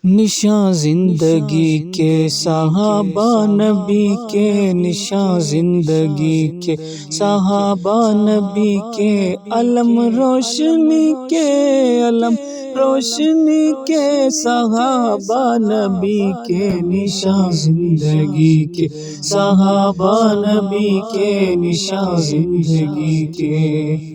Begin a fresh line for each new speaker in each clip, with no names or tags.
نشاں زندگی کے صحابہ نبی کے، نشاں زندگی کے صحابہ نبی کے، علم روشنی کے، علم روشنی کے صحابہ نبی کے، نشاں زندگی کے صحابہ نبی کے، نشاں زندگی کے۔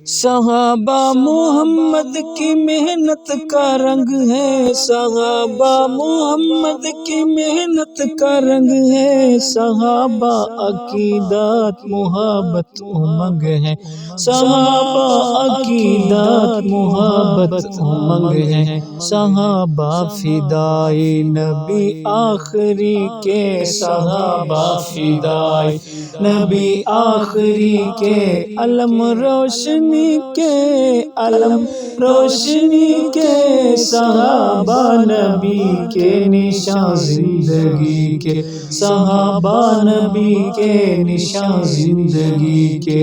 صحابہ محمد کی محنت کا رنگ ہے، صحابہ محمد کی محنت کا رنگ ہے، صحابہ عقیدت محبت امنگ ہے، صحابہ عقیدت محبت امنگ ہے، صحابہ فدائی نبی آخری کے، صحابہ فدائی نبی آخری کے، علم روشنی کے، علم روشنی کے صحابہ نبی کے، نشاں زندگی کے صحابہ نبی کے، نشاں زندگی کے۔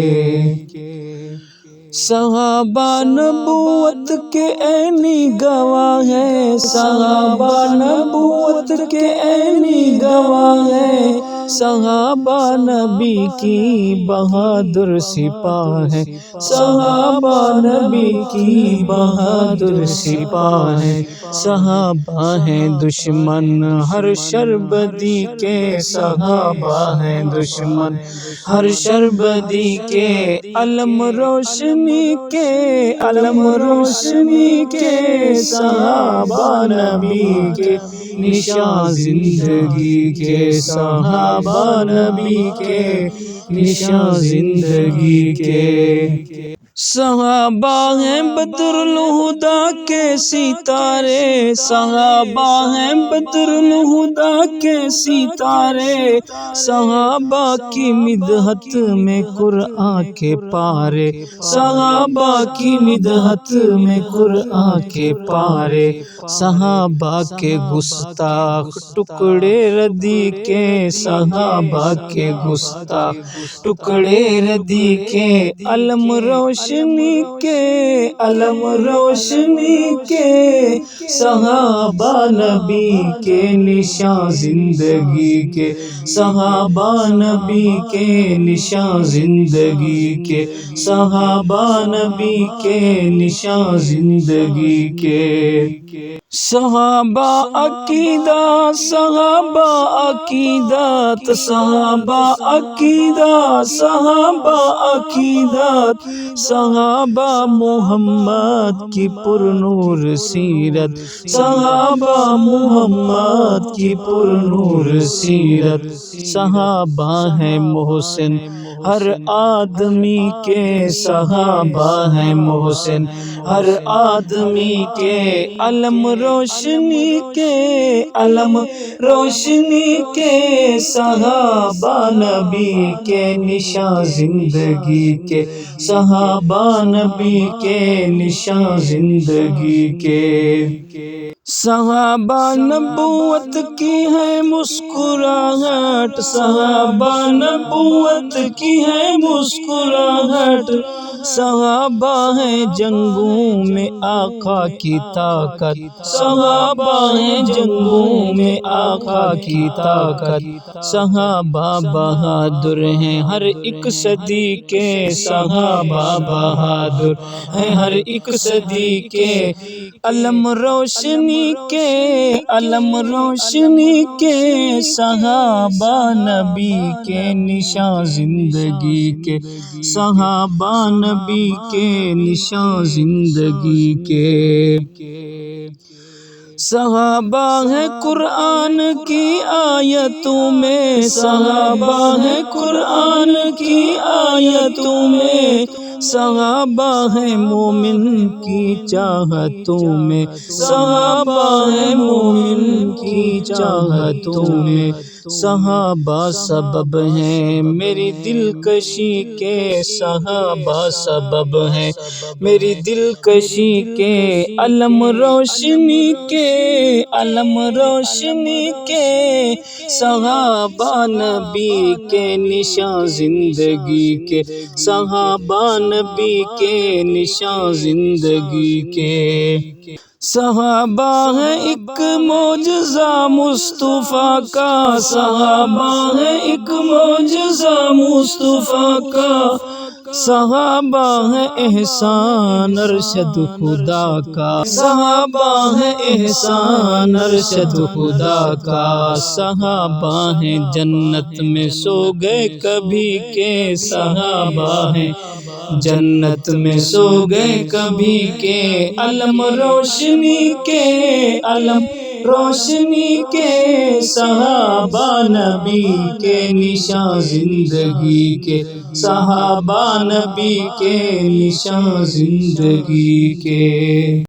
صحابہ نبوت کے عینی گواہ ہے، صحابہ نبوت کے عینی گواہ ہے، صحابہ نبی کی بہادر سپاہ ہے، صحابہ نبی کی بہادر سپاہ ہے، صحابہ ہیں دشمن ہر شربدی کے، صحابہ ہیں دشمن ہر شربدی کے، علم روشنی کے، علم روشنی کے صحابہ نبی کے، نشاں زندگی کے صحابہ نبی کے، نشاں زندگی کے۔ صحابہ ہیں بدر الہدیٰ کے ستارے، صحابہ ہیں بدر الہدیٰ کے ستارے، صحابہ کی مدحت میں قرآن کے پارے، صحابہ کی مدحت میں قرآن کے پارے، صحابہ کے گستاخ ٹکڑے ردی کے، صحابہ کے گستاخ ٹکڑے ردی کے، علم روشنی کے، علم روشنی کے صحابہ نبی کے، نشاں زندگی کے صحابہ نبی کے، نشاں زندگی کے صحابہ نبی کے، نشاں زندگی کے۔ صحابہ عقیدت، صحابہ عقیدت، صحابہ عقیدت، صحابہ عقیدت، صحابہ محمد کی پرنور سیرت، صحابہ محمد کی پرنور سیرت، صحابہ ہیں محسن ہر آدمی کے، صحابہ ہیں محسن ہر آدمی کے، علم روشنی کے، علم روشنی کے صحابہ نبی کے، نشاں زندگی کے صحابہ نبی کے، نشاں زندگی کے۔ صحابہ نبوت کی ہے مسکراہٹ، صحابہ نبوت کی ہے مسکراہٹ، صحابہ ہیں جنگوں میں آقا کی طاقت، صحابہ ہیں جنگوں میں آقا کی طاقت، صحابہ بہادر ہیں ہر ایک صدی کے، صحابہ بہادر ہیں ہر ایک صدی کے، علم روشنی کے، علم روشنی کے صحابہ نبی کے، نشاں زندگی کے صحابہ نبی کے، نشاں زندگی کے۔ صحابہ ہیں قرآن کی آیتوں میں، صحابہ ہیں قرآن کی آیتوں میں، صحابہ ہیں مومن کی چاہتوں میں، صحابہ ہیں مومن کی چاہتوں میں، صحابہ سبب ہیں میری دلکشی کے، صحابہ سبب ہیں میری دلکشی کے، علم روشنی کے، علم روشنی کے صحابہ نبی کے، نشاں زندگی کے صحابہ نبی کے، نشاں زندگی کے۔ صحابہ ہے ایک معجزہ مصطفیٰ کا، صحابہ ہے ایک معجزہ مصطفیٰ کا، صحابہ ہے احسان ارشد خدا کا، صحابہ ہے احسان ارشد خدا کا، صحابہ ہیں جنت میں سو گئے کبھی کے، صحابہ ہیں جنت میں سو گئے کبھی کے، علم روشنی کے، علم روشنی کے، صحابہ نبی کے نشاں زندگی کے، صحابہ نبی کے نشاں زندگی کے۔